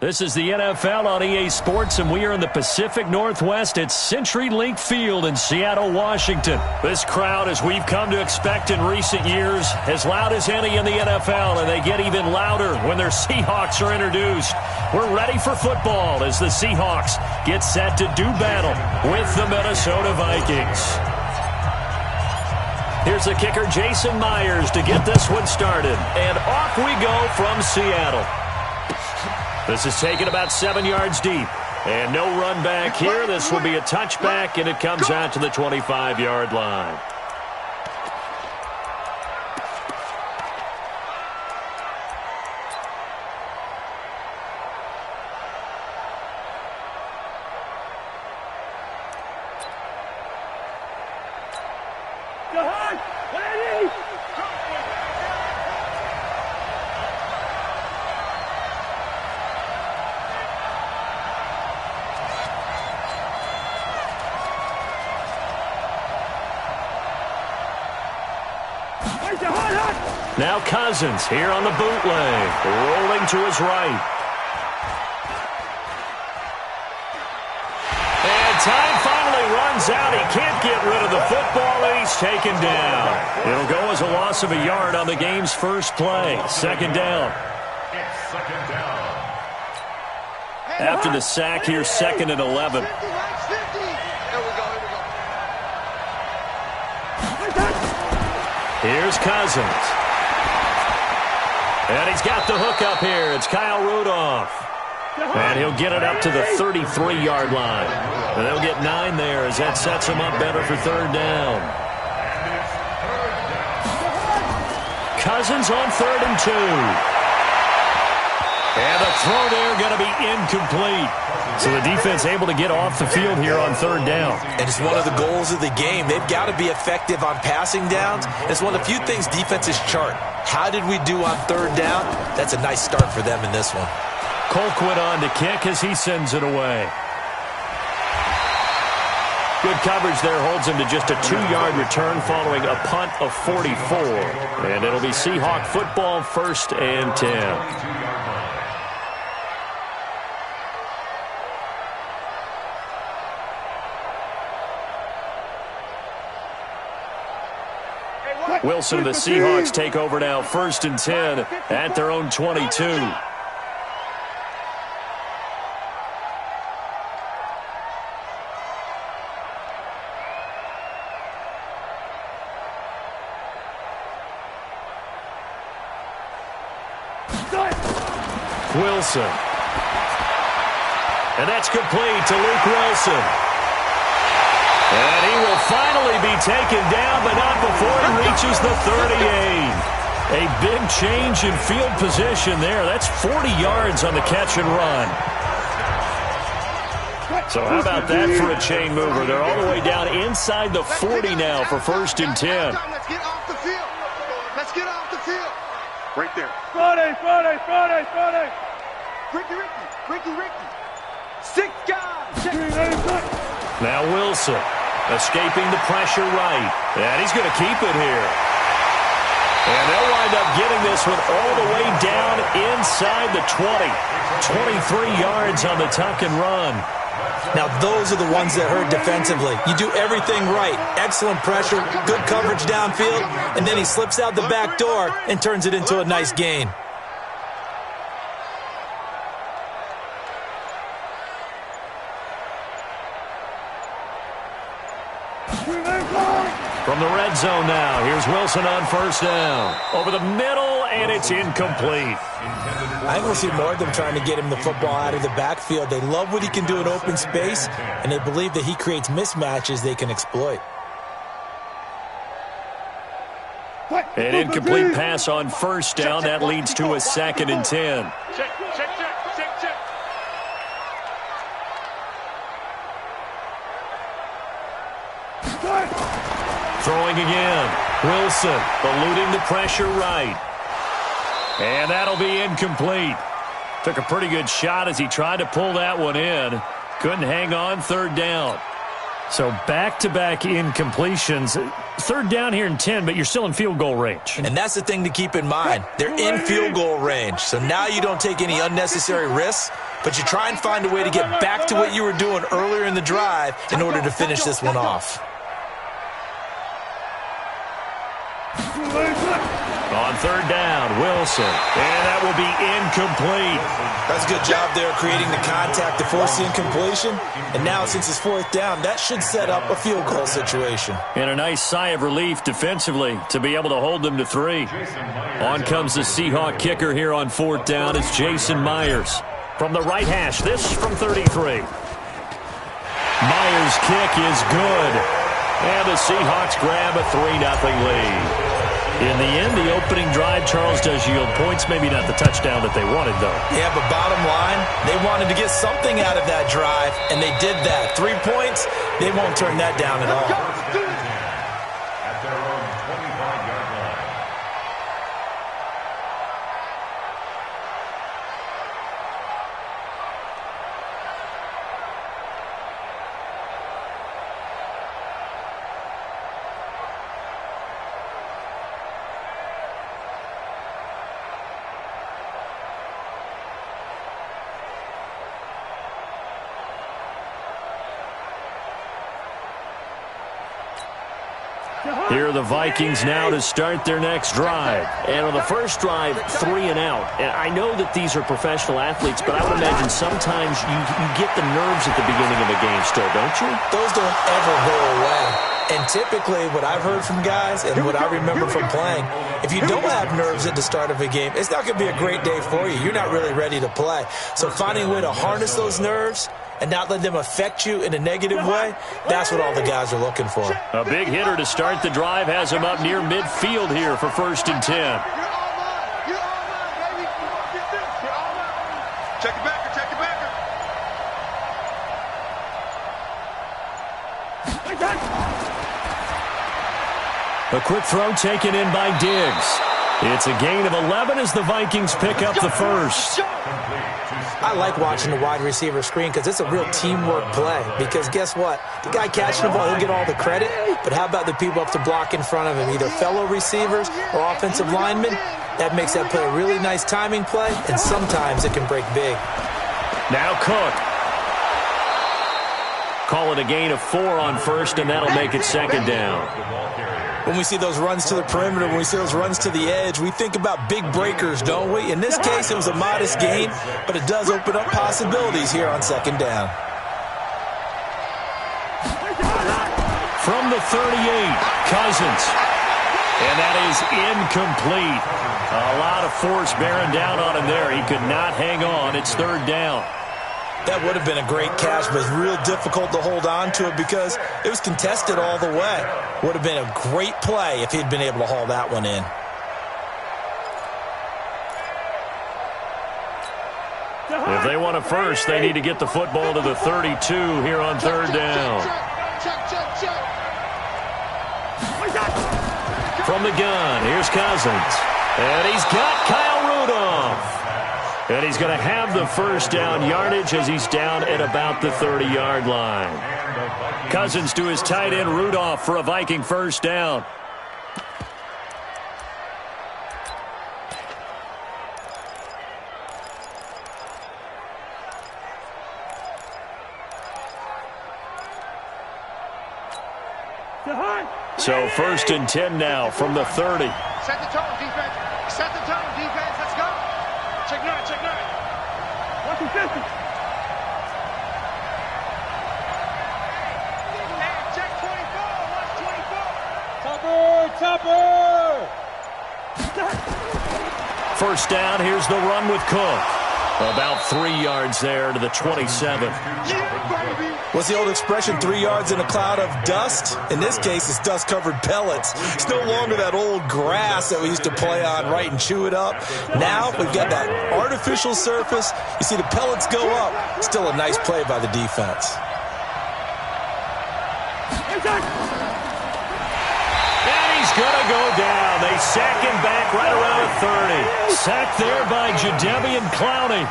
This is the NFL on EA Sports, and we are in the Pacific Northwest at CenturyLink Field in Seattle, Washington. This crowd, as we've come to expect in recent years, as loud as any in the NFL, and they get even louder when their Seahawks are introduced. We're ready for football as the Seahawks get set to do battle with the Minnesota Vikings. Here's the kicker, Jason Myers, to get this one started. And off we go from Seattle. This is taken about 7 yards deep. And no run back here. This will be a touchback, and it comes out to the 25-yard line. Now Cousins here on the bootleg, rolling to his right. And time finally runs out. He can't get rid of the football, and he's taken down. It'll go as a loss of a yard on the game's first play. Second down. After the sack, here's 2nd and 11. Here's Cousins. And he's got the hook up here. It's Kyle Rudolph. And he'll get it up to the 33-yard line. And they'll get 9 there as that sets him up better for third down. Cousins on 3rd and 2. And the throw there going to be incomplete. So the defense able to get off the field here on third down. And it's one of the goals of the game. They've got to be effective on passing downs. It's one of the few things defenses chart. How did we do on third down? That's a nice start for them in this one. Colquitt on to kick as he sends it away. Good coverage there holds him to just a 2-yard return following a punt of 44. And it'll be Seahawk football, 1st and 10. Wilson, the Seahawks take over now, 1st and 10 at their own 22. Wilson. And that's complete to Luke Wilson. And he will finally be taken down, but not before he reaches the 38. A big change in field position there. That's 40 yards on the catch and run. So how about that for a chain mover? They're all the way down inside the 40 now for 1st and 10. Let's get off the field. Let's get off the field. Right there. Friday. Ricky. 6 guys. Now Wilson escaping the pressure right. And he's going to keep it here. And they'll wind up getting this one all the way down inside the 20. 23 yards on the tuck and run. Now those are the ones that hurt defensively. You do everything right. Excellent pressure, good coverage downfield, and then he slips out the back door and turns it into a nice gain. From the red zone now, here's Wilson on 1st down. Over the middle, and it's incomplete. I think we'll see more of them trying to get him the football out of the backfield. They love what he can do in open space, and they believe that he creates mismatches they can exploit. An incomplete pass on 1st down. That leads to a 2nd and 10. Check. Throwing again. Wilson eluding the pressure right. And that'll be incomplete. Took a pretty good shot as he tried to pull that one in. Couldn't hang on, 3rd down. So back-to-back incompletions. 3rd down here and 10, but you're still in field goal range. And that's the thing to keep in mind. They're in field goal range. So now you don't take any unnecessary risks. but you try and find a way to get back to what you were doing earlier in the drive in order to finish this one off. On third down, Wilson. And that will be incomplete. That's a good job there creating the contact to force the incompletion. And now since it's fourth down, that should set up a field goal situation. And a nice sigh of relief defensively to be able to hold them to 3. On comes the Seahawk kicker here on fourth down. It's Jason Myers. From the right hash, this from 33. Myers' kick is good. And the Seahawks grab a 3-0 lead. In the end, the opening drive, Charles, does yield points. Maybe not the touchdown that they wanted, though. Yeah, but bottom line, they wanted to get something out of that drive, and they did that. 3 points, they won't turn that down at all. At their own 25-yard line. Here are the Vikings now to start their next drive. And on the first drive, 3 and out. And I know that these are professional athletes, but I would imagine sometimes you get the nerves at the beginning of a game still, don't you? Those don't ever go away. And typically, what I've heard from guys and what I remember from playing, if you don't have nerves at the start of a game, it's not going to be a great day for you. You're not really ready to play. So finding a way to harness those nerves and not let them affect you in a negative way, that's what all the guys are looking for. A big hitter to start the drive has him up near midfield here for 1st and 10. You're all mine. You're all mine, baby. Get this. You're all mine. Check it backer. Check it backer. A quick throw taken in by Diggs. It's a gain of 11 as the Vikings pick up the first. I like watching the wide receiver screen because it's a real teamwork play. Because guess what? The guy catching the ball, he'll get all the credit. But how about the people up to block in front of him, either fellow receivers or offensive linemen? That makes that play a really nice timing play, and sometimes it can break big. Now Cook. Call it a gain of 4 on first, and that'll make it 2nd down. When we see those runs to the perimeter, when we see those runs to the edge, we think about big breakers, don't we? In this case, it was a modest gain, but it does open up possibilities here on 2nd down. From the 38, Cousins. And that is incomplete. A lot of force bearing down on him there. He could not hang on. It's 3rd down. That would have been a great catch, but it's real difficult to hold on to it because it was contested all the way. Would have been a great play if he'd been able to haul that one in. If they want a first, they need to get the football to the 32 here on 3rd down. From the gun, here's Cousins. And he's got Kyle Rudolph. And he's going to have the first down yardage as he's down at about the 30-yard line. Cousins to his tight end Rudolph for a Viking first down. So 1st and 10 now from the 30. Set the tone, defense. Set the tone, defense. Let's go. Check 9, check 9. What's the 50? Check 24. Watch 24. Topper. First down, here's the run with Cook. About 3 yards there to the 27. Yeah, baby. What's the old expression, 3 yards in a cloud of dust? In this case, it's dust-covered pellets. It's no longer that old grass that we used to play on, right, and chew it up. Now we've got that artificial surface. You see the pellets go up. Still a nice play by the defense. And he's going to go down. They sack him back right around the 30. Sacked there by Jadeveon Clowney.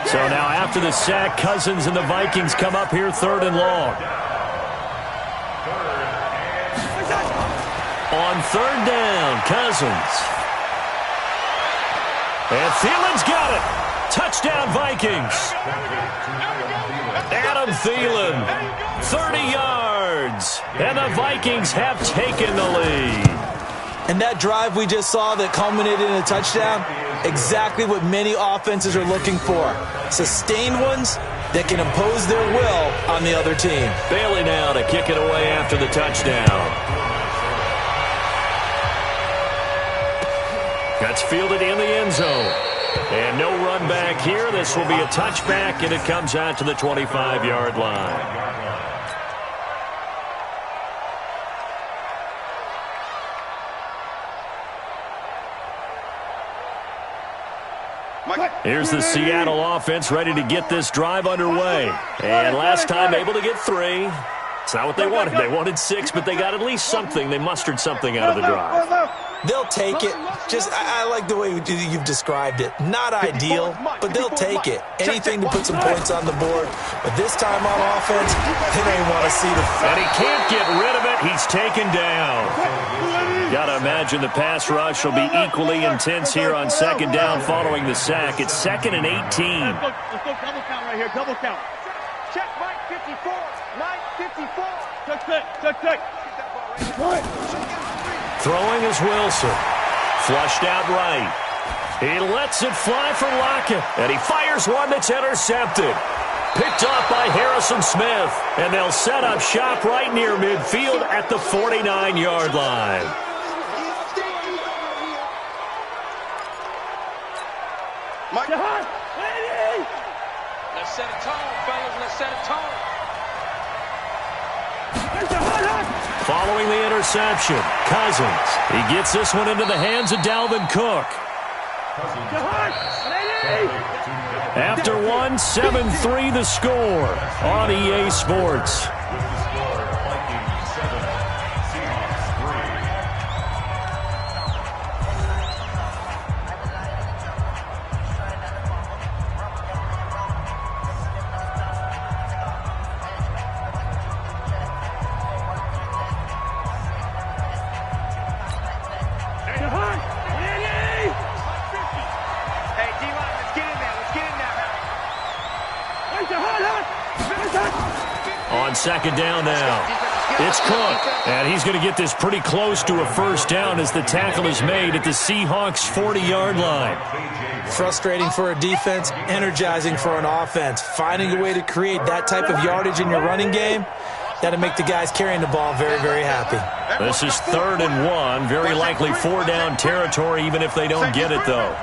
So now after the sack, Cousins and the Vikings come up here 3rd and long. On 3rd down, Cousins. And Thielen's got it. Touchdown, Vikings. Adam Thielen, 30 yards. And the Vikings have taken the lead. And that drive we just saw that culminated in a touchdown, exactly what many offenses are looking for. Sustained ones that can impose their will on the other team. Bailey now to kick it away after the touchdown. That's fielded in the end zone. And no run back here. This will be a touchback, and it comes out to the 25-yard line. Here's the Seattle offense ready to get this drive underway. And last time able to get 3. It's not what they wanted. They wanted 6, but they got at least something. They mustered something out of the drive. They'll take it. I like the way you've described it. Not ideal, but they'll take it. Anything to put some points on the board. But this time on offense, they don't want to see the... And he can't get rid of it. He's taken down. Got to imagine the pass rush will be equally intense here on second down following the sack. It's 2nd and 18. Let's go double count right here. Double count. Check right 54. Right 54. Check. Throwing is Wilson. Flushed out right. He lets it fly for Lockett. And he fires one that's intercepted. Picked off by Harrison Smith. And they'll set up shop right near midfield at the 49-yard line. Mike. Let's set a tone, fellas. Let's set a tone. Following the interception, Cousins. He gets this one into the hands of Dalvin Cook. After one, 7-3 the score on EA Sports. On second down now, it's Cook, and he's going to get this pretty close to a first down as the tackle is made at the Seahawks' 40-yard line. Frustrating for a defense, energizing for an offense. Finding a way to create that type of yardage in your running game, that'll make the guys carrying the ball very, very happy. This is 3rd and 1, very likely 4-down territory even if they don't get it, though.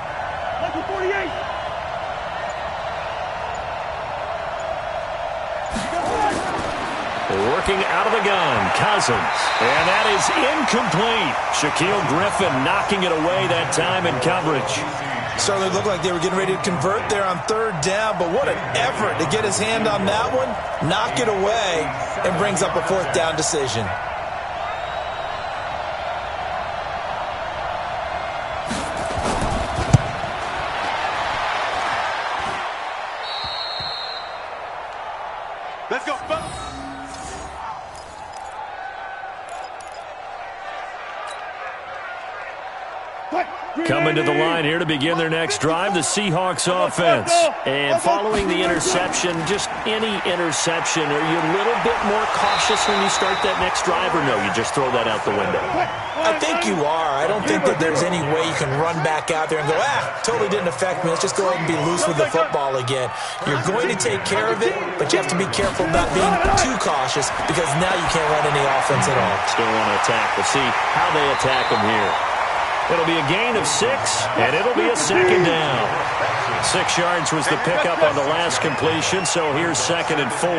Working out of the gun, Cousins. And that is incomplete. Shaquille Griffin knocking it away that time in coverage. Certainly looked like they were getting ready to convert there on 3rd down, but what an effort to get his hand on that one, knock it away, and brings up a 4th down decision. Let's go, fellas. Coming to the line here to begin their next drive, the Seahawks offense. And following the interception, just any interception, are you a little bit more cautious when you start that next drive, or no, you just throw that out the window? I think you are. I don't think that there's any way you can run back out there and go, totally didn't affect me. Let's just go ahead and be loose with the football again. You're going to take care of it, but you have to be careful about being too cautious because now you can't run any offense at all. Still want to attack. We'll see how they attack them here. It'll be a gain of 6, and it'll be a 2nd down. 6 yards was the pickup on the last completion, so here's 2nd and 4.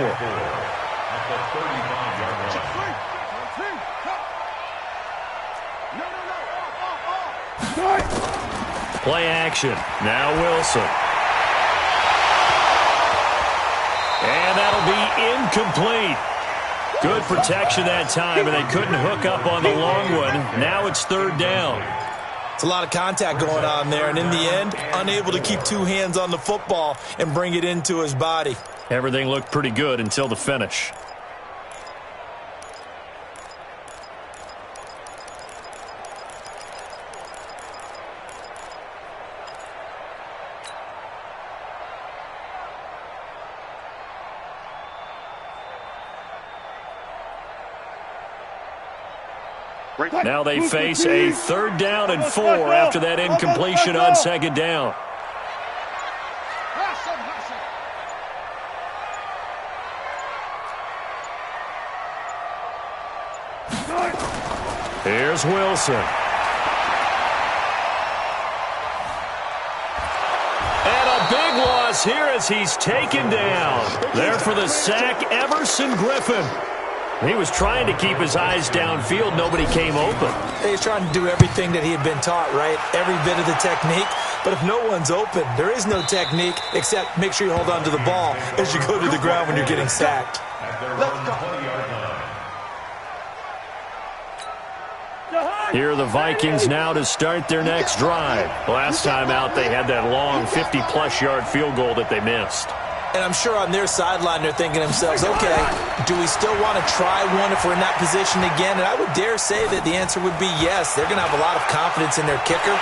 Play action. Now Wilson. And that'll be incomplete. Good protection that time, and they couldn't hook up on the long one. Now it's 3rd down. It's a lot of contact going on there, and in the end, unable to keep 2 hands on the football and bring it into his body. Everything looked pretty good until the finish. Now they face a 3rd down and 4 after that incompletion on 2nd down. Here's Wilson. And a big loss here as he's taken down. There for the sack, Everson Griffin. He was trying to keep his eyes downfield. Nobody came open. He's trying to do everything that he had been taught, right? Every bit of the technique. But if no one's open, there is no technique except make sure you hold on to the ball as you go to the ground when you're getting sacked. Here are the Vikings now to start their next drive. Last time out, they had that long 50-plus yard field goal that they missed. And I'm sure on their sideline they're thinking to themselves, okay, do we still want to try one if we're in that position again? And I would dare say that the answer would be yes. They're going to have a lot of confidence in their kicker.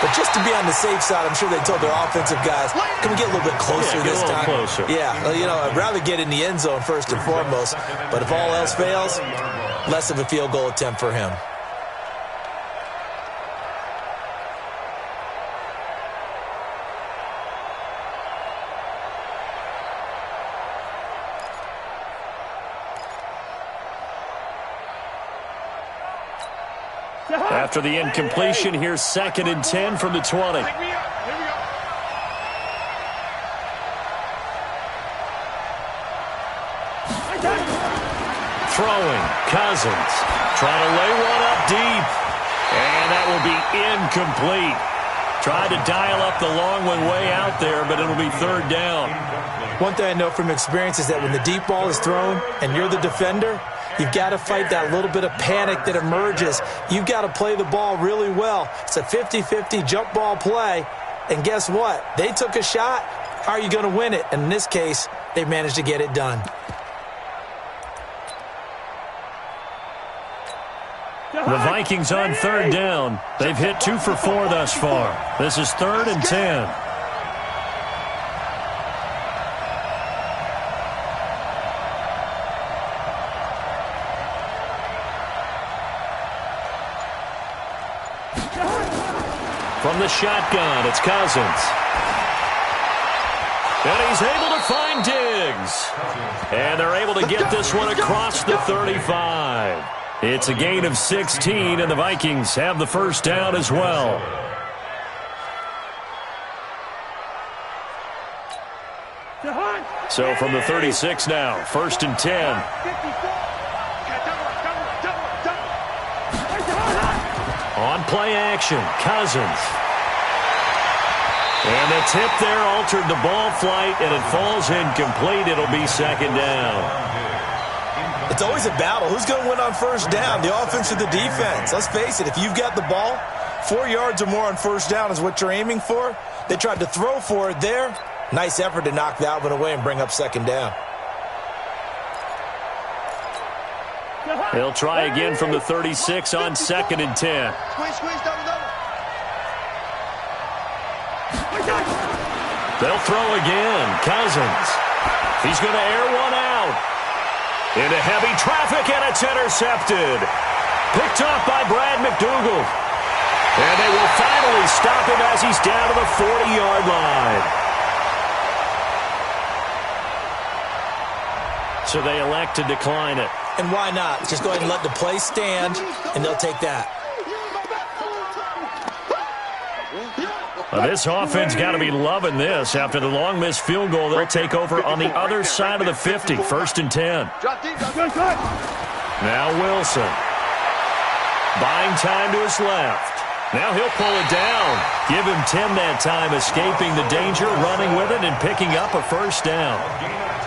But just to be on the safe side, I'm sure they told their offensive guys, can we get a little bit closer this time? Closer. Yeah, I'd rather get in the end zone first and foremost. But if all else fails, less of a field goal attempt for him. After the incompletion, here's 2nd and 10 from the 20. Throwing, Cousins. Trying to lay one up deep. And that will be incomplete. Tried to dial up the long one way out there, but it'll be 3rd down. One thing I know from experience is that when the deep ball is thrown and you're the defender, you've got to fight that little bit of panic that emerges. You've got to play the ball really well. It's a 50-50 jump ball play. And guess what? They took a shot. How are you going to win it? And in this case, they managed to get it done. The Vikings on 3rd down. They've hit 2 for 4 thus far. This is 3rd and 10. From the shotgun, it's Cousins. And he's able to find Diggs. And they're able to get this one across the 35. It's a gain of 16, and the Vikings have the 1st down as well. So from the 36 now, 1st and 10. On play action, Cousins. And the tip there altered the ball flight, and it falls incomplete. It'll be 2nd down. It's always a battle. Who's going to win on 1st down, the offense or the defense? Let's face it, if you've got the ball, 4 yards or more on 1st down is what you're aiming for. They tried to throw for it there. Nice effort to knock that one away and bring up 2nd down. He'll try again from the 36 on 2nd and 10. They'll throw again. Cousins. He's going to air one out. Into heavy traffic, and it's intercepted. Picked off by Brad McDougal. And they will finally stop him as he's down to the 40-yard line. So they elect to decline it. And why not? Just go ahead and let the play stand, and they'll take that. This offense got to be loving this. After the long missed field goal, they'll take over on the other side of the 50, 1st and 10. Now Wilson. Buying time to his left. Now he'll pull it down. Give him 10 that time, escaping the danger, running with it, and picking up a 1st down.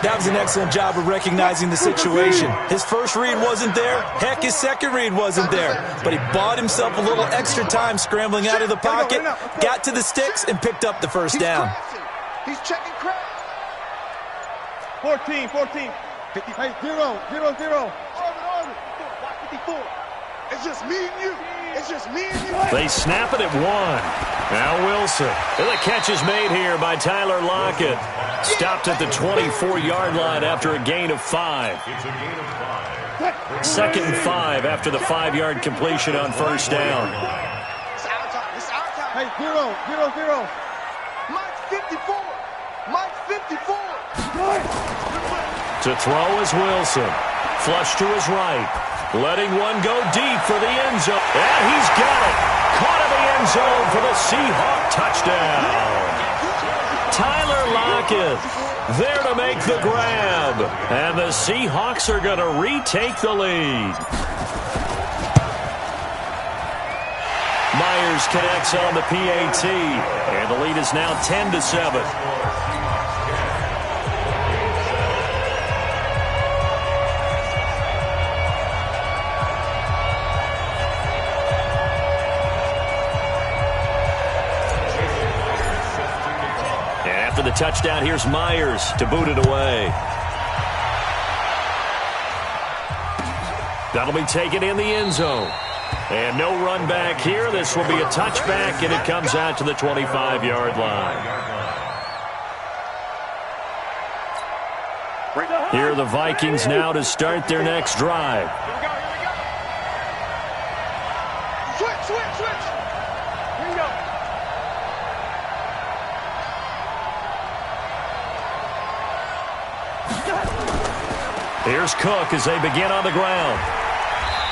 That was an excellent job of recognizing the situation. His first read wasn't there. Heck, his second read wasn't there. But he bought himself a little extra time scrambling out of the pocket, got to the sticks, and picked up the 1st down. He's checking crap. 14. 50. Hey, 0. 54. It's just me and you. They snap it at 1. Now Wilson. And the catch is made here by Tyler Lockett. Stopped at the 24-yard line after a gain of 5. It's a gain of 5. 2nd and 5 after the 5-yard completion on first down. It's our time. It's our time. Hey, 0-0-0. Mike 54. Mike 54. To throw is Wilson. Flush to his right. Letting one go deep for the end zone. And he's got it. Caught in the end zone for the Seahawk touchdown. Tyler Lockett there to make the grab. And the Seahawks are going to retake the lead. Myers connects on the PAT. And the lead is now 10-7. After the touchdown, here's Myers to boot it away. That'll be taken in the end zone. And no run back here. This will be a touchback, and it comes out to the 25-yard line. Here are the Vikings now to start their next drive. Switch. Here you go. Here's Cook as they begin on the ground.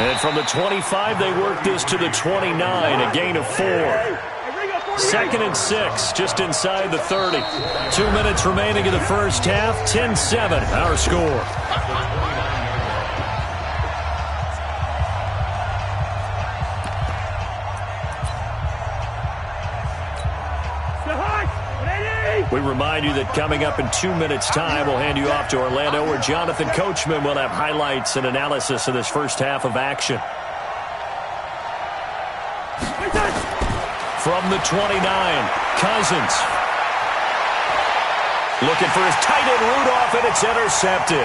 And from the 25, they work this to the 29, a gain of 4. 2nd and 6, just inside the 30. 2 minutes remaining in the first half, 10-7, our score. We remind you that coming up in 2 minutes' time, we'll hand you off to Orlando, where Jonathan Coachman will have highlights and analysis of this first half of action. From the 29, Cousins. Looking for his tight end Rudolph, and it's intercepted.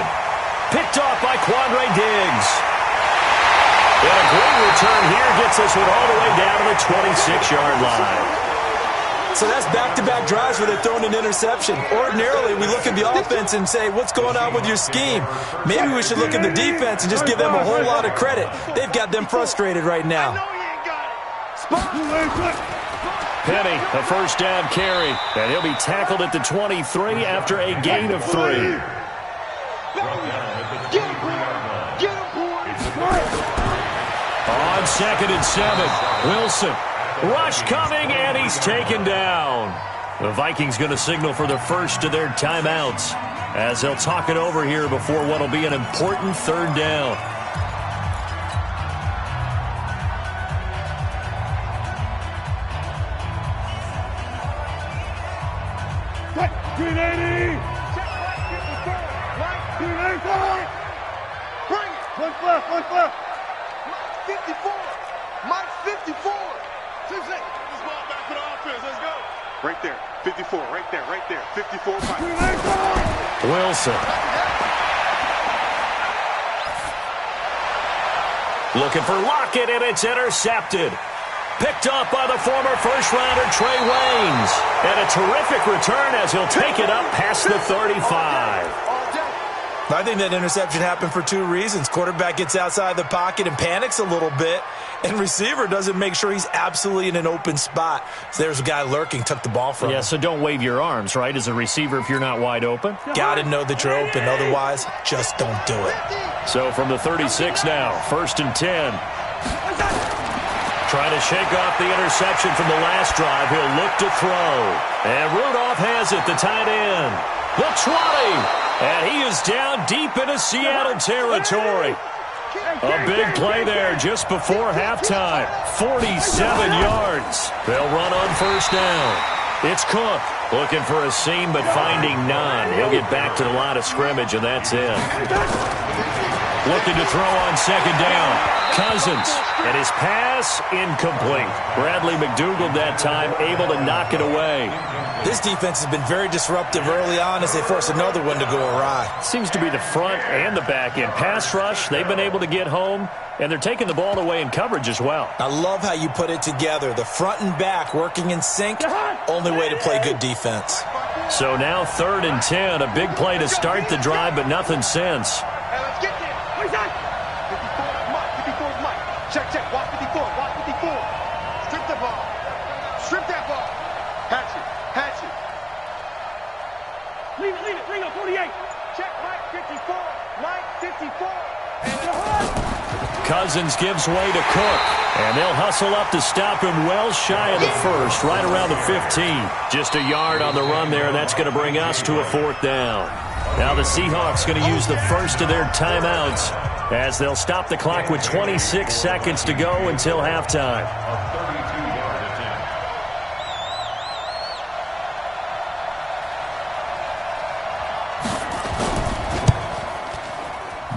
Picked off by Quandre Diggs. And a great return here gets this one all the way down to the 26-yard line. So that's back-to-back drives where they're throwing an interception. Ordinarily, we look at the offense and say, what's going on with your scheme? Maybe we should look at the defense and just give them a whole lot of credit. They've got them frustrated right now. Penny, a first down carry, and he'll be tackled at the 23 after a gain of 3. On 2nd and 7, Wilson. Rush coming, and he's taken down. The Vikings going to signal for the first of their timeouts as they'll talk it over here before what will be an important 3rd down. Bring it. One left. Mike 54. Mike 54. 2 seconds. This ball back for the offense. Let's go. Right there. 54. Right there. 54. Wilson. Looking for Lockett, and it's intercepted. Picked up by the former first-rounder Trey Waynes. And a terrific return as he'll take it up past the 35. I think that interception happened for 2 reasons. Quarterback gets outside the pocket and panics a little bit, and receiver doesn't make sure he's absolutely in an open spot. So there's a guy lurking, took the ball from him. Yeah, so don't wave your arms, right, as a receiver if you're not wide open. Got to know that you're open. Otherwise, just don't do it. So from the 36 now, 1st and 10. Trying to shake off the interception from the last drive. He'll look to throw. And Rudolph has it, the tight end. The 20. And he is down deep into Seattle territory. A big play there just before halftime. 47 yards. They'll run on first down. It's Cook looking for a seam but finding none. He'll get back to the line of scrimmage, and that's it. Looking to throw on 2nd down. Cousins, and his pass incomplete. Bradley McDougald that time able to knock it away. This defense has been very disruptive early on as they force another one to go awry. Seems to be the front and the back end. Pass rush, they've been able to get home, and they're taking the ball away in coverage as well. I love how you put it together. The front and back working in sync, only way to play good defense. So now 3rd and 10, a big play to start the drive, but nothing since. Hey, let's get there. Check, check. Watch 54. Watch 54. Strip the ball. Strip that ball. Hatch it. Hatch it. Leave it, leave it. Bring up 48. Check Mike 54. Mike 54. And the hook. Cousins gives way to Cook, and they'll hustle up to stop him well shy of the first, right around the 15. Just a yard on the run there, and that's going to bring us to a 4th down. Now the Seahawks going to use the first of their timeouts as they'll stop the clock with 26 seconds to go until halftime.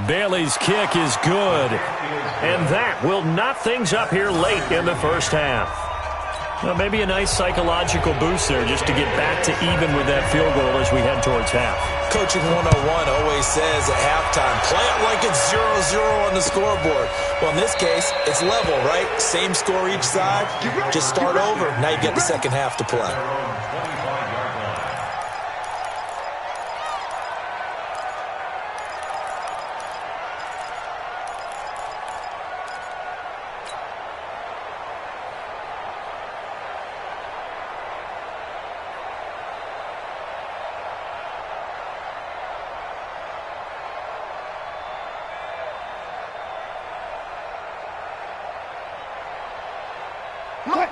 Bailey's kick is good, and that will knot things up here late in the first half. Well, maybe a nice psychological boost there just to get back to even with that field goal as we head towards half. Coaching 101 always says at halftime, play it like it's 0-0 on the scoreboard. Well, in this case, it's level, right? Same score each side. Just start over. Now you get the second half to play.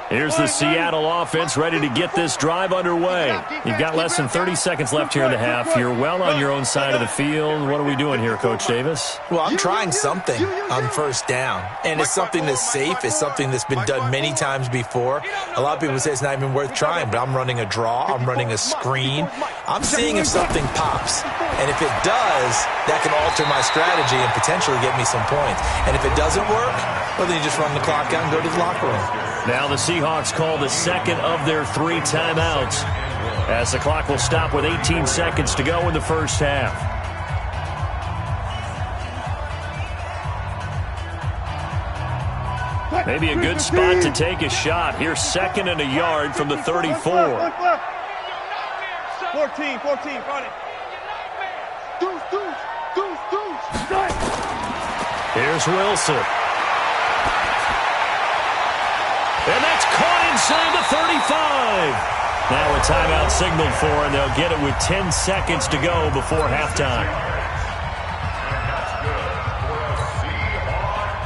Here's the Seattle offense ready to get this drive underway. You've got less than 30 seconds left here in the half. You're well on your own side of the field. What are we doing here, Coach Davis? Well, I'm trying something on first down, and it's something that's safe. It's something that's been done many times before. A lot of people say it's not even worth trying, but I'm running a draw. I'm running a screen. I'm seeing if something pops, and if it does, that can alter my strategy and potentially get me some points. And if it doesn't work, well, then you just run the clock out and go to the locker room. Now the Seahawks call the second of their 3 timeouts as the clock will stop with 18 seconds to go in the first half. Maybe a good spot to take a shot. Here's 2nd and a yard from the 34. 14, 14, run it. Deuce, deuce, deuce, deuce. Here's Wilson. And that's caught inside the 35. Now a timeout signaled for, and they'll get it with 10 seconds to go before halftime.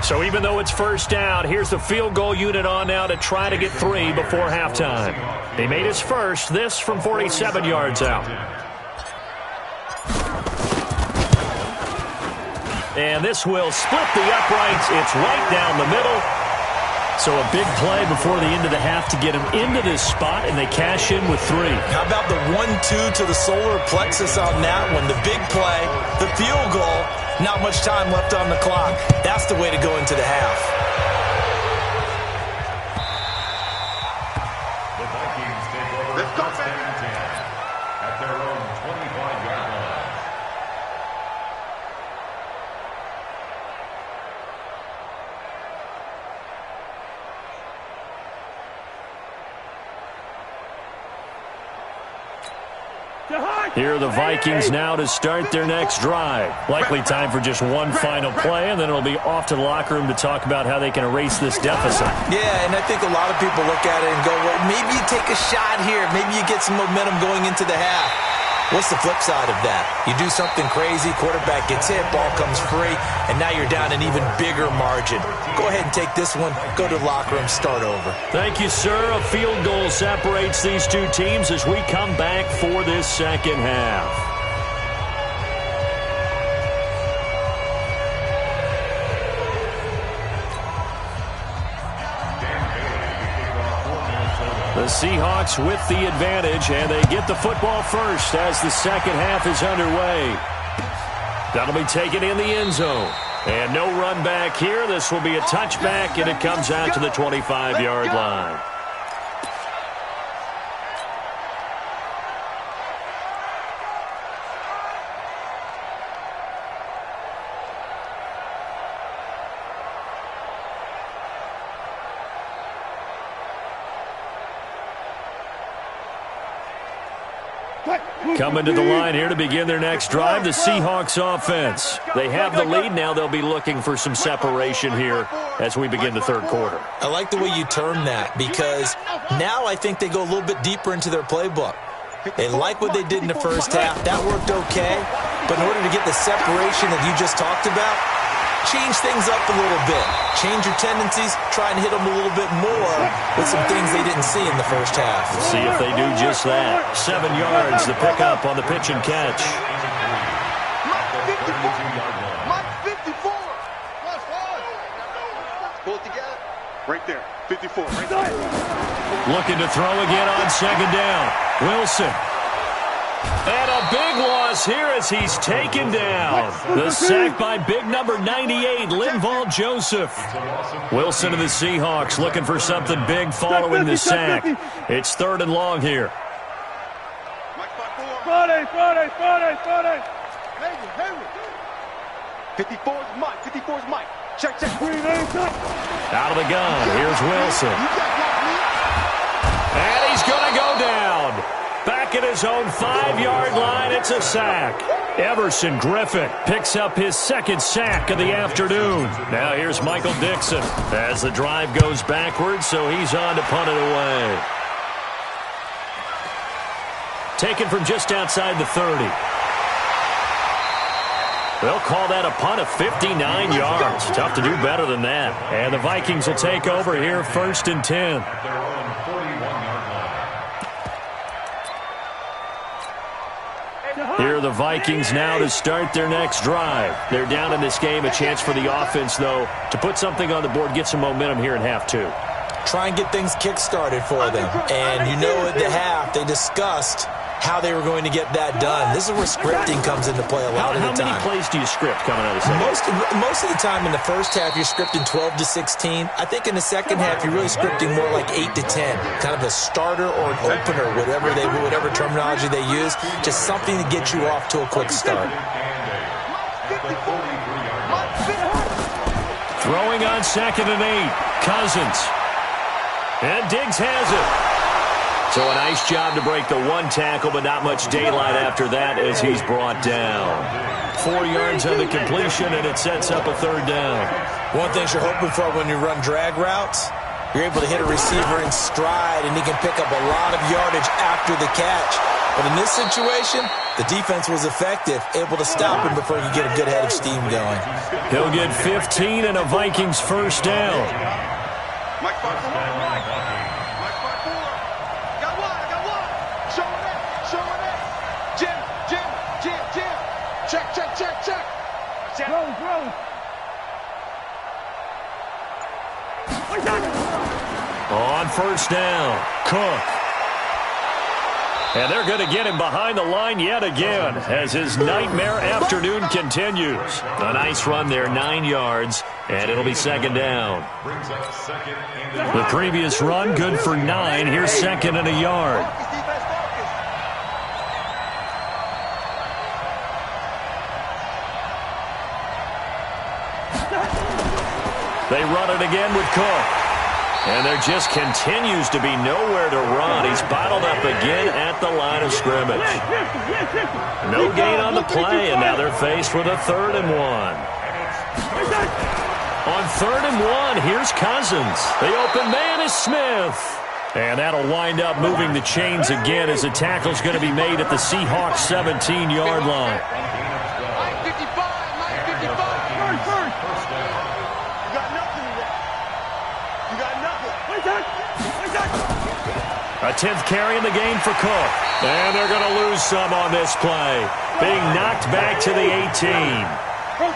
So even though it's first down, here's the field goal unit on now to try to get 3 before halftime. He made his first, this from 47 yards out. And this will split the uprights. It's right down the middle. So a big play before the end of the half to get him into this spot, and they cash in with 3. How about the 1-2 to the solar plexus on that one? The big play, the field goal, not much time left on the clock. That's the way to go into the half. The Vikings take over first and 10 at their own 25-yard line. Here are the Vikings now to start their next drive. Likely time for just one final play, and then it'll be off to the locker room to talk about how they can erase this deficit. Yeah, and I think a lot of people look at it and go, well, maybe you take a shot here. Maybe you get some momentum going into the half. What's the flip side of that? You do something crazy, quarterback gets hit, ball comes free, and now you're down an even bigger margin. Go ahead and take this one, go to the locker room, start over. Thank you, sir. A field goal separates these two teams as we come back for this second half. The Seahawks with the advantage, and they get the football first as the second half is underway. That'll be taken in the end zone. And no run back here. This will be a touchback, and it comes out to the 25-yard line. Coming to the line here to begin their next drive, the Seahawks offense. They have the lead. Now they'll be looking for some separation here as we begin the third quarter. I like the way you term that, because now I think they go a little bit deeper into their playbook. They like what they did in the first half. That worked okay. But in order to get the separation that you just talked about, change things up a little bit. Change your tendencies. Try and hit them a little bit more with some things they didn't see in the first half. We'll see if they do just that. 7 yards, the pickup on the pitch and catch. Mike 54. Pull it together. Right there. 54. Right there. Looking to throw again on second down. Wilson. And a big loss here as he's taken down. The sack by big number 98, Linval Joseph. Wilson and the Seahawks looking for something big following the sack. It's 3rd and long here. Mike 54. Friday. 54 is Mike. 54 is Mike. Check. Out of the gun. Here's Wilson. And he's going to go down. Back at his own 5-yard line, it's a sack. Everson Griffin picks up his 2nd sack of the afternoon. Now here's Michael Dixon as the drive goes backwards, so he's on to punt it away. Taken from just outside the 30. They'll call that a punt of 59 yards. Tough to do better than that. And the Vikings will take over here, 1st and 10. Here are the Vikings now to start their next drive. They're down in this game. A chance for the offense, though, to put something on the board, get some momentum here in half 2. Try and get things kick-started for them. And you know at the half, they discussed how they were going to get that done. This is where scripting comes into play a lot of the time. How many plays do you script coming out of the second? Most of the time in the first half, you're scripting 12 to 16. I think in the second half, you're really scripting more like 8 to 10. Kind of a starter or an opener, whatever terminology they use. Just something to get you off to a quick start. Throwing on 2nd and 8. Cousins. And Diggs has it. So a nice job to break the 1 tackle, but not much daylight after that as he's brought down. 4 yards on the completion, and it sets up a 3rd down. One thing you're hoping for when you run drag routes, you're able to hit a receiver in stride, and he can pick up a lot of yardage after the catch. But in this situation, the defense was effective, able to stop him before he could get a good head of steam going. He'll get 15 and a Vikings 1st down. Mike 54. Check. On 1st down, Cook. And they're going to get him behind the line yet again as his nightmare afternoon continues. A nice run there, 9 yards, and it'll be 2nd down. The previous run, good for 9. Here's 2nd and a yard. They run it again with Cook. And there just continues to be nowhere to run. He's bottled up again at the line of scrimmage. No gain on the play, and now they're faced with a 3rd and 1. On 3rd and 1, here's Cousins. The open man is Smith. And that'll wind up moving the chains again as the tackle's going to be made at the Seahawks 17-yard line. A 10th carry in the game for Cook. And they're going to lose some on this play. Being knocked back to the 18.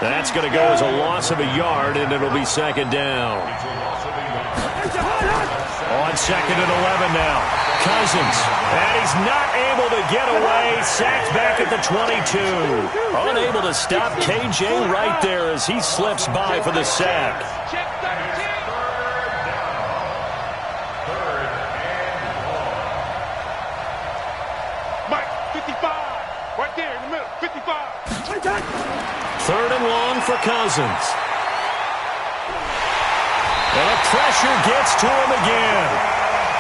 That's going to go as a loss of a yard, and it'll be 2nd down. On 2nd and 11 now. Cousins. And he's not able to get away. Sacked back at the 22. Unable to stop KJ right there as he slips by for the sack. Right there in the middle, 55. 3rd and long for Cousins. And the pressure gets to him again.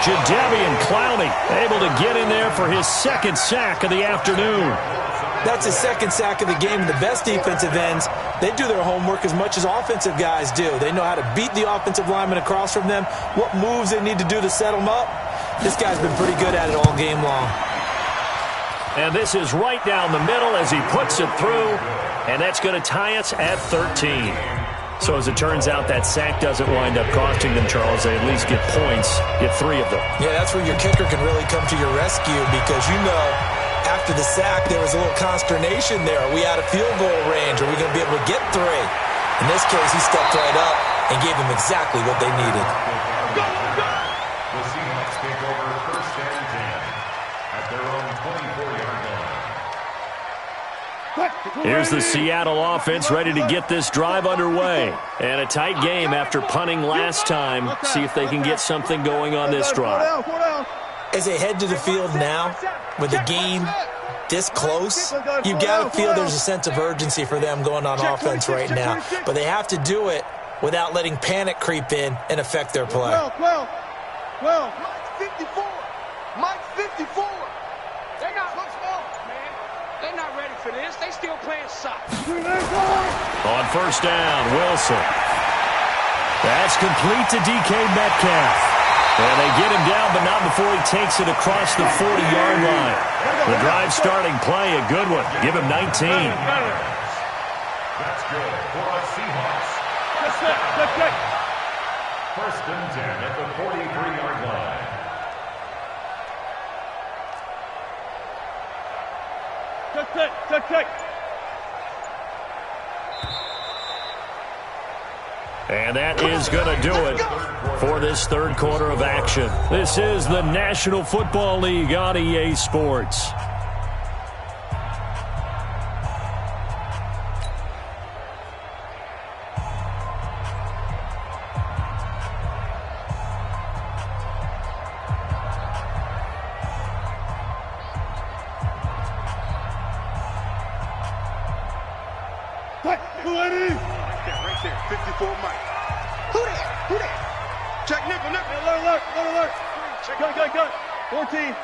Jadeveon Clowney able to get in there for his second sack of the afternoon. That's his second sack of the game. The best defensive ends, they do their homework as much as offensive guys do. They know how to beat the offensive lineman across from them, what moves they need to do to set them up. This guy's been pretty good at it all game long. And this is right down the middle as he puts it through, and that's going to tie us at 13. So as it turns out, that sack doesn't wind up costing them, Charles. They at least get points, get 3 of them. Yeah, that's where your kicker can really come to your rescue because you know after the sack there was a little consternation there. Are we out of field goal range? Are we going to be able to get 3? In this case, he stepped right up and gave them exactly what they needed. The Seahawks take over first and 10 at their own 24-yard line. Here's the Seattle offense ready to get this drive underway. And a tight game after punting last time. See if they can get something going on this drive. As they head to the field now, with the game this close, you've got to feel there's a sense of urgency for them going on offense right now. But they have to do it without letting panic creep in and affect their play. Well. Mike's 54. Mike's 54. They're not man. They're not ready for this. They still playing soccer. On first down, Wilson. That's complete to DK Metcalf. And they get him down, but not before he takes it across the 40-yard line. The drive starting play, a good one. Give him 19. That's good for us Seahawks. First and 10 at the 43-yard line. Check. And that is going to do it for this third quarter of action. This is the National Football League on EA Sports. Right there, 54 Mike. Who there? Check nickel. Alert. Go. 14.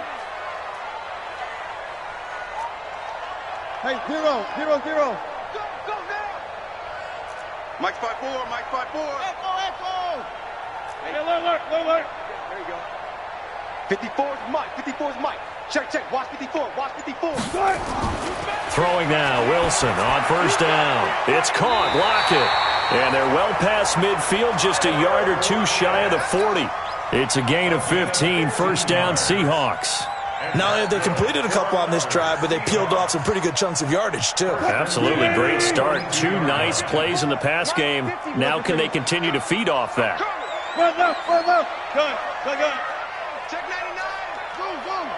Hey, 0. Go now. Mike 5-4. Hey, alert. There you go. 54's Mike. Check. Watch 54. Throwing now, Wilson on first down. It's caught, block it. And they're well past midfield, just a yard or two shy of the 40. It's a gain of 15, first down Seahawks. Not only have they completed a couple on this drive, but they peeled off some pretty good chunks of yardage, too. Absolutely great start. 2 nice plays in the pass game. Now can they continue to feed off that? Run left. Gun. Check 99. Zoom.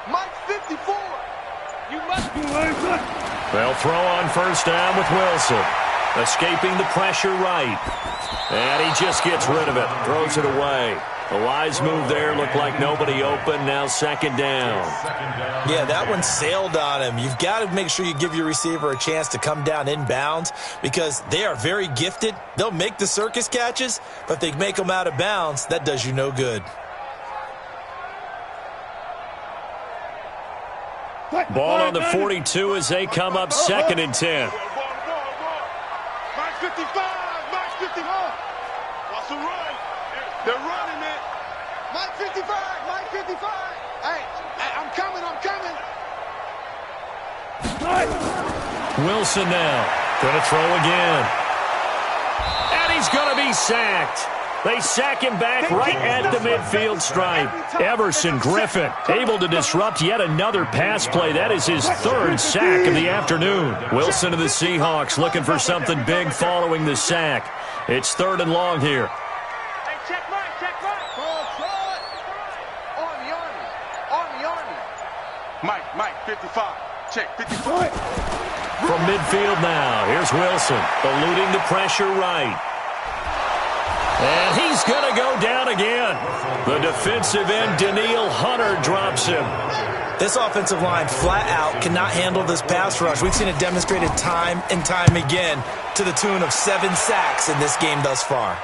Mike's 54. You must be They'll throw on first down with Wilson. Escaping the pressure right. And he just gets rid of it. Throws it away. A wise move there. Looked like nobody open. Now second down. Yeah, that one sailed on him. You've got to make sure you give your receiver a chance to come down inbounds because they are very gifted. They'll make the circus catches, but if they make them out of bounds, that does you no good. Ball on the 42 as they come up second and 10. Mike 55. What's the run? They're running it. Mike 55. Hey, I'm coming. Wilson now. Going to throw again. And he's going to be sacked. They sack him back right at the midfield stripe. Everson Griffin able to disrupt yet another pass play. That is his 3rd sack of the afternoon. Wilson of the Seahawks looking for something big following the sack. It's 3rd and long here. Hey, check right. Army. Mike 55. Check 55. From midfield now, here's Wilson eluding the pressure right. And he's going to go down again. The defensive end, Daniil Hunter, drops him. This offensive line flat out cannot handle this pass rush. We've seen it demonstrated time and time again to the tune of 7 sacks in this game thus far.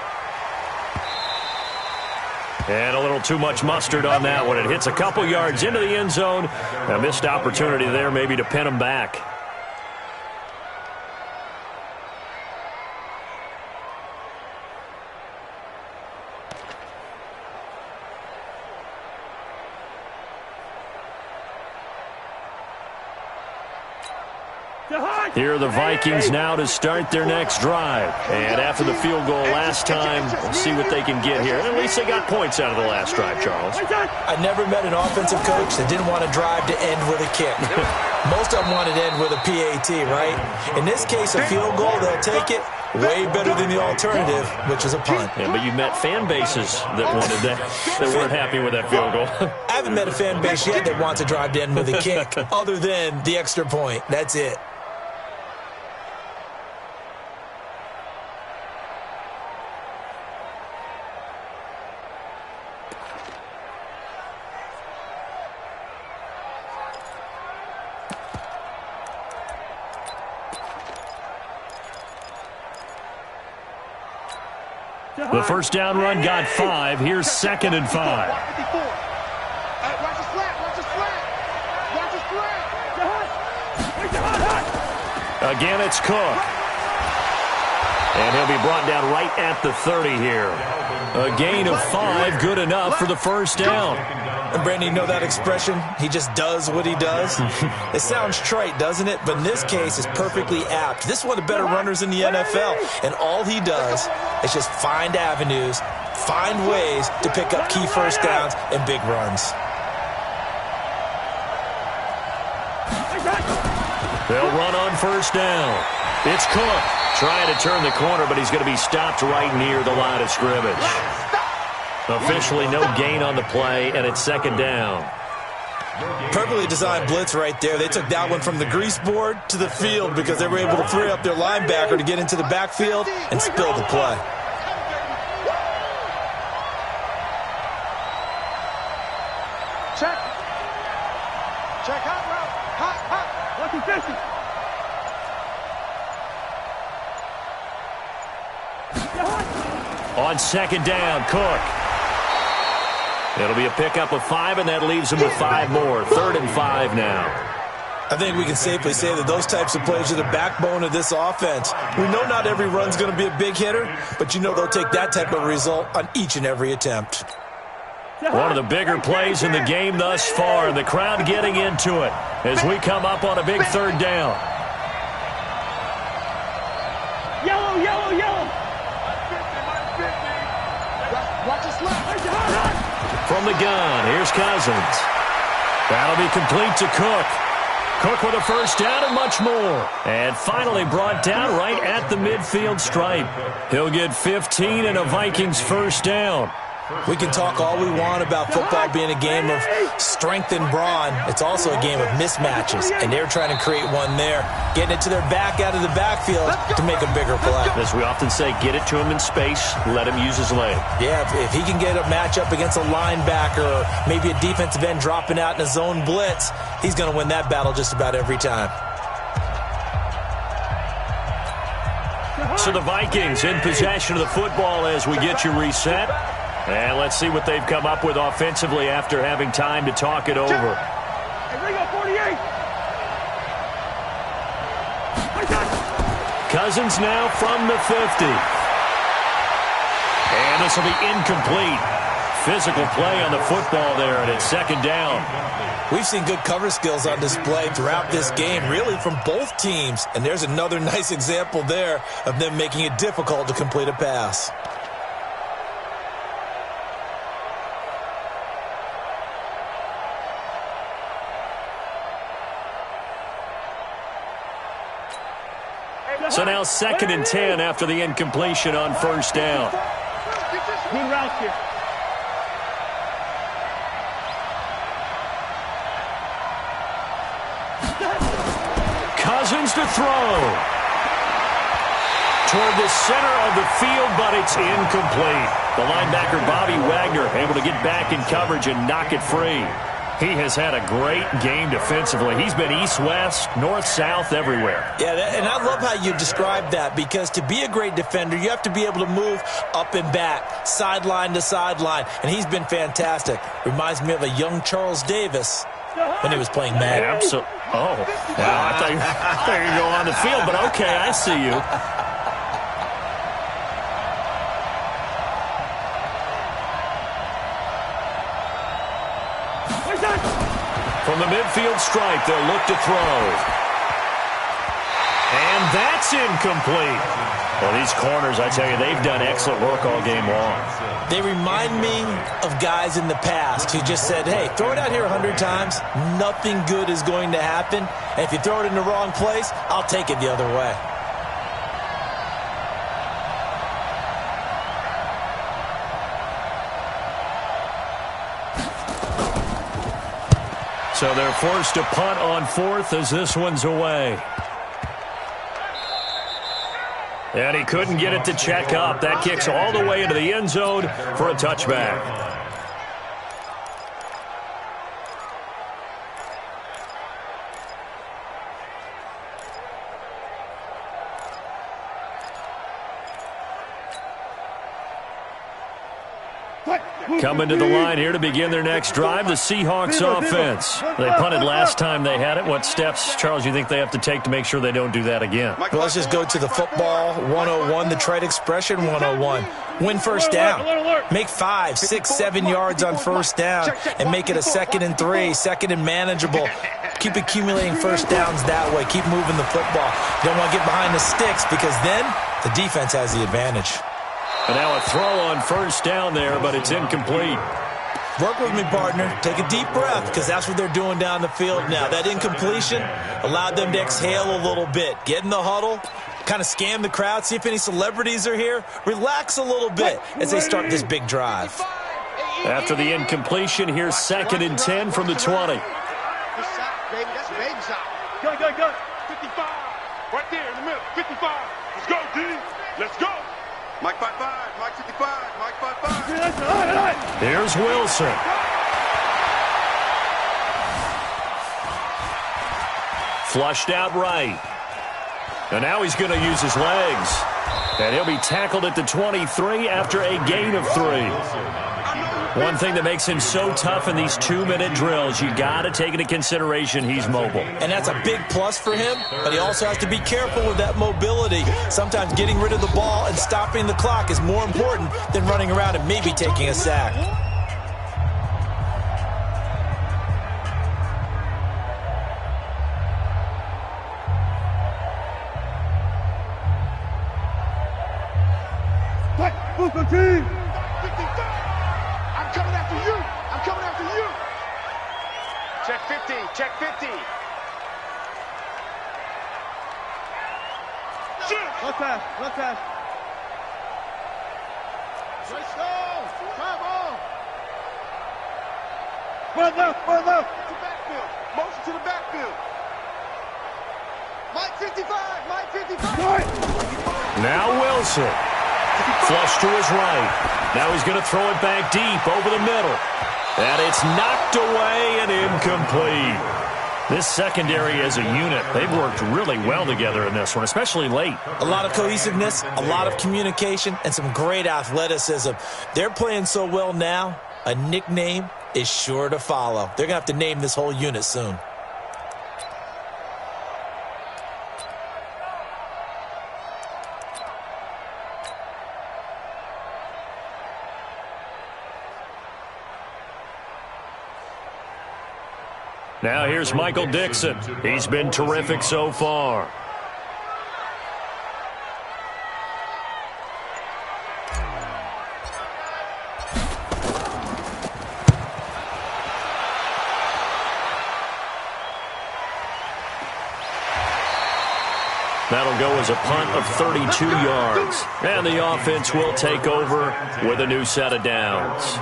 And a little too much mustard on that one. It hits a couple yards into the end zone. A missed opportunity there maybe to pin them back. Here are the Vikings now to start their next drive. And after the field goal last time, we'll see what they can get here. At least they got points out of the last drive, Charles. I never met an offensive coach that didn't want to drive to end with a kick. Most of them wanted to end with a PAT, right? In this case, a field goal, they'll take it. Way better than the alternative, which is a punt. Yeah, but you've met fan bases that wanted that weren't happy with that field goal. I haven't met a fan base yet that wants to drive to end with a kick, other than the extra point. That's it. The first down run got 5. Here's 2nd and 5. Watch his flat. Watch his flat. Watch his flat. Again, it's Cook. And he'll be brought down right at the 30 here. A gain of 5, good enough for the first down. And Brandon, you know that expression? He just does what he does? It sounds trite, doesn't it? But in this case, it's perfectly apt. This is one of the better runners in the NFL. And all he does is just find avenues, find ways to pick up key first downs and big runs. They'll run on first down. It's Cook trying to turn the corner, but he's going to be stopped right near the line of scrimmage. Officially no gain on the play, and it's 2nd down. Perfectly designed blitz right there. They took that one from the grease board to the field because they were able to free up their linebacker to get into the backfield and spill the play. Check. Check hot route. Hot. Lucky 50. On 2nd down, Cook. It'll be a pickup of 5, and that leaves him with 5 more. 3rd and 5 now. I think we can safely say that those types of plays are the backbone of this offense. We know not every run's going to be a big hitter, but you know they'll take that type of result on each and every attempt. One of the bigger plays in the game thus far, and the crowd getting into it as we come up on a big 3rd down. Yellow. Watch his left. From the gun, here's Cousins. That'll be complete to Cook. Cook with a first down and much more. And finally brought down right at the midfield stripe. He'll get 15 and a Vikings first down. We can talk all we want about football being a game of strength and brawn. It's also a game of mismatches, and they're trying to create one there, getting it to their back out of the backfield to make a bigger play. As we often say, get it to him in space, let him use his leg. Yeah, if he can get a matchup against a linebacker or maybe a defensive end dropping out in a zone blitz, he's going to win that battle just about every time. So the Vikings in possession of the football as we get you reset. And let's see what they've come up with offensively after having time to talk it over. Cousins now from the 50. And this will be incomplete. Physical play on the football there, and it's 2nd down. We've seen good cover skills on display throughout this game, really from both teams. And there's another nice example there of them making it difficult to complete a pass. So now 2nd and 10 after the incompletion on first down. Good route here. Cousins to throw. Toward the center of the field, but it's incomplete. The linebacker, Bobby Wagner, able to get back in coverage and knock it free. He has had a great game defensively. He's been east-west, north-south, everywhere. Yeah, and I love how you described that, because to be a great defender, you have to be able to move up and back, sideline to sideline, and he's been fantastic. Reminds me of a young Charles Davis when he was playing Madden. Absolutely. Oh, wow. I thought you were going to go on the field, but okay, I see you. From the midfield stripe, they'll look to throw. And that's incomplete. Well, these corners, I tell you, they've done excellent work all game long. They remind me of guys in the past who just said, hey, throw it out here 100 times. Nothing good is going to happen. And if you throw it in the wrong place, I'll take it the other way. So they're forced to punt on fourth as this one's away. And he couldn't get it to check up. That kicks all the way into the end zone for a touchback. Coming to the line here to begin their next drive, the Seahawks offense. They punted last time they had it. What steps, Charles, you think they have to take to make sure they don't do that again? Well, let's just go to the football 101, the trade expression 101. Win first down. Make 5, 6, 7 yards on first down and make it a 2nd and 3, 2nd and manageable. Keep accumulating first downs that way. Keep moving the football. You don't want to get behind the sticks, because then the defense has the advantage. And now a throw on first down there, but it's incomplete. Work with me, partner. Take a deep breath, because that's what they're doing down the field now. That incompletion allowed them to exhale a little bit. Get in the huddle, kind of scan the crowd, see if any celebrities are here. Relax a little bit as they start this big drive. After the incompletion, here's 2nd and 10 from the 20. Good shot, baby. That's a baby shot. Go. 55. Right there in the middle. 55. Let's go, D. Let's go. Mike 5-5. Mike 55. Mike 5-5. Here's Wilson. Flushed out right. And now he's going to use his legs. And he'll be tackled at the 23 after a gain of 3. One thing that makes him so tough in these 2-minute drills, you got to take into consideration he's mobile. And that's a big plus for him, but he also has to be careful with that mobility. Sometimes getting rid of the ball and stopping the clock is more important than running around and maybe taking a sack. Team. I'm coming after you. I'm coming after you. Check 50. Check 50. One pass. Let's go. Come on. Run left. To the backfield. Motion to the backfield. Mike 55. Mike 55. Now Wilson. Flush to his right. Now he's going to throw it back deep over the middle. And it's knocked away and incomplete. This secondary as a unit, they've worked really well together in this one, especially late. A lot of cohesiveness, a lot of communication, and some great athleticism. They're playing so well now, a nickname is sure to follow. They're going to have to name this whole unit soon. Now here's Michael Dixon. He's been terrific so far. That'll go as a punt of 32 yards. And the offense will take over with a new set of downs.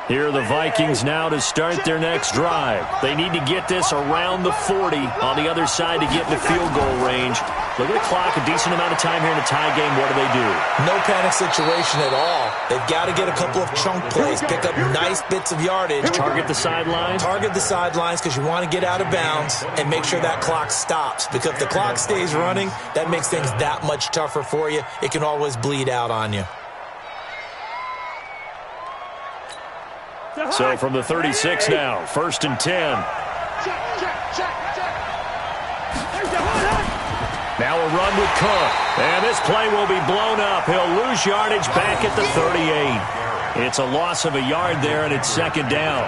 Here are the Vikings now to start their next drive. They need to get this around the 40 on the other side to get into field goal range. Look at the clock, a decent amount of time here in a tie game. What do they do? No panic situation at all. They've got to get a couple of chunk plays, pick up nice bits of yardage. Target the sidelines? Target the sidelines because you want to get out of bounds and make sure that clock stops. Because if the clock stays running, that makes things that much tougher for you. It can always bleed out on you. So from the 36 now, 1st and 10. Now a run with Cook. And this play will be blown up. He'll lose yardage back at the 38. It's a loss of a yard there, and it's 2nd down.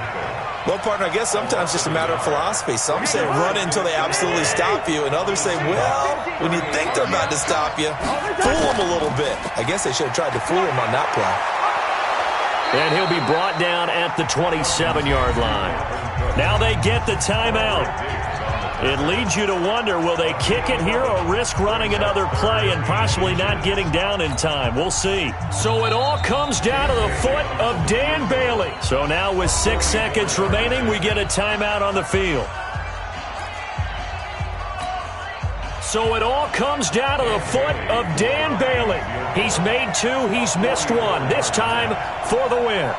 Well, partner, I guess sometimes it's just a matter of philosophy. Some say run until they absolutely stop you, and others say, well, when you think they're about to stop you, fool them a little bit. I guess they should have tried to fool him on that play. And he'll be brought down at the 27-yard line. Now they get the timeout. It leads you to wonder, will they kick it here or risk running another play and possibly not getting down in time? We'll see. So it all comes down to the foot of Dan Bailey. So now with 6 seconds remaining, we get a timeout on the field. So it all comes down to the foot of Dan Bailey. He's made 2, he's missed 1. This time for the win.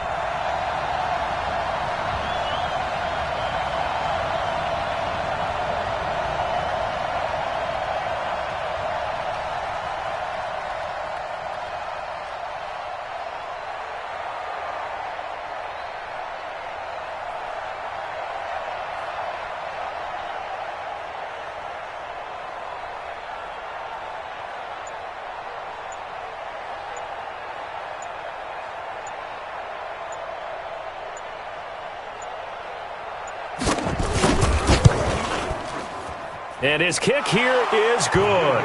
And his kick here is good.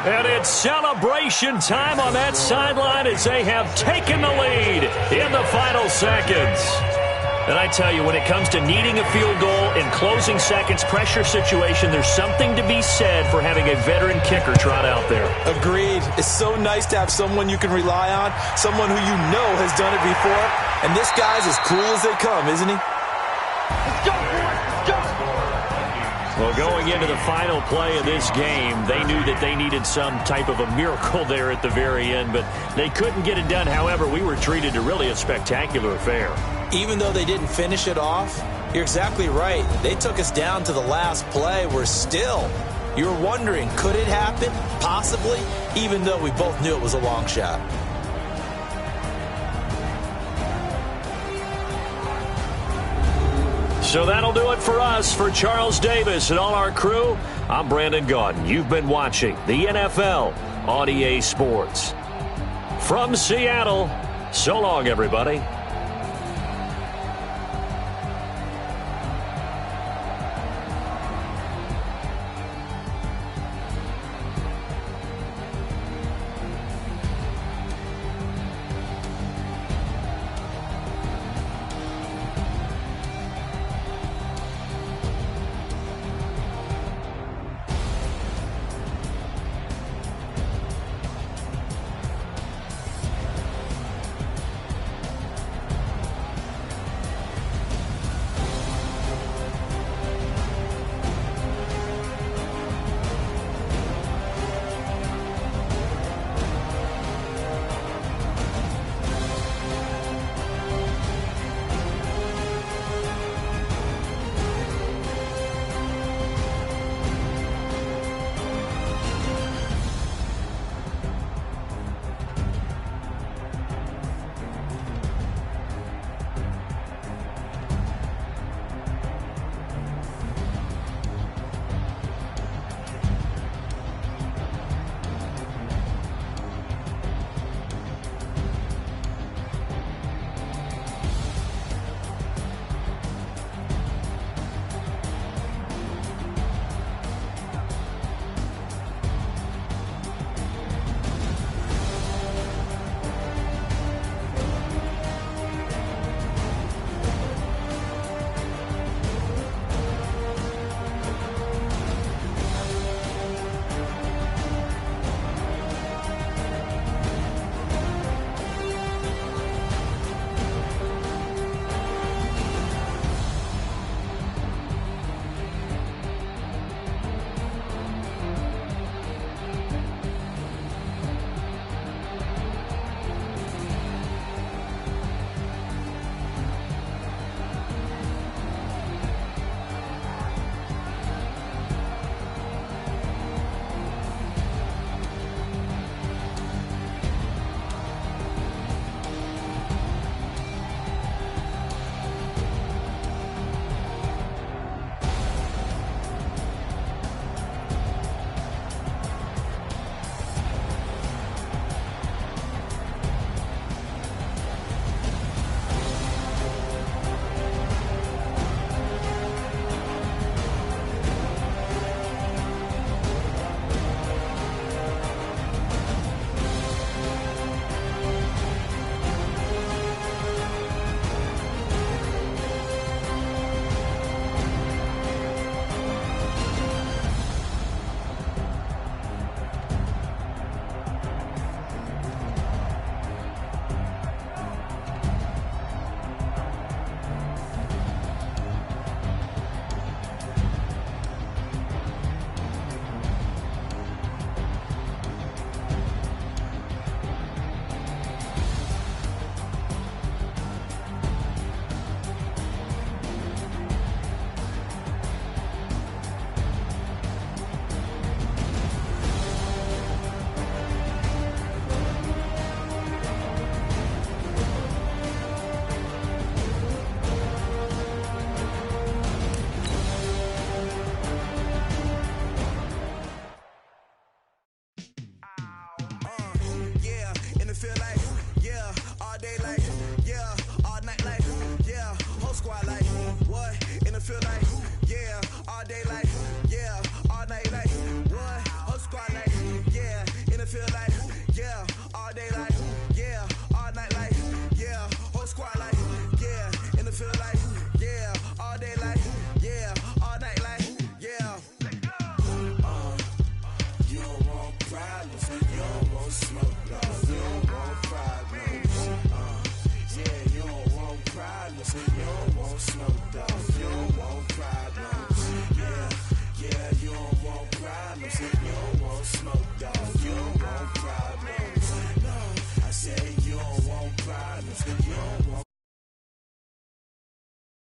And it's celebration time on that sideline as they have taken the lead in the final seconds. And I tell you, when it comes to needing a field goal in closing seconds, pressure situation, there's something to be said for having a veteran kicker trot out there. Agreed. It's so nice to have someone you can rely on, someone who you know has done it before. And this guy's as cool as they come, isn't he? Let's go, boys. Let's go. Well, going into the final play of this game, they knew that they needed some type of a miracle there at the very end, but they couldn't get it done. However, we were treated to really a spectacular affair. Even though they didn't finish it off, you're exactly right. They took us down to the last play. We're still, you're wondering, could it happen? Possibly, even though we both knew it was a long shot. So that'll do it for us. For Charles Davis and all our crew, I'm Brandon Gaudin. You've been watching the NFL on EA Sports. From Seattle, so long, everybody. feel like, yeah, all day like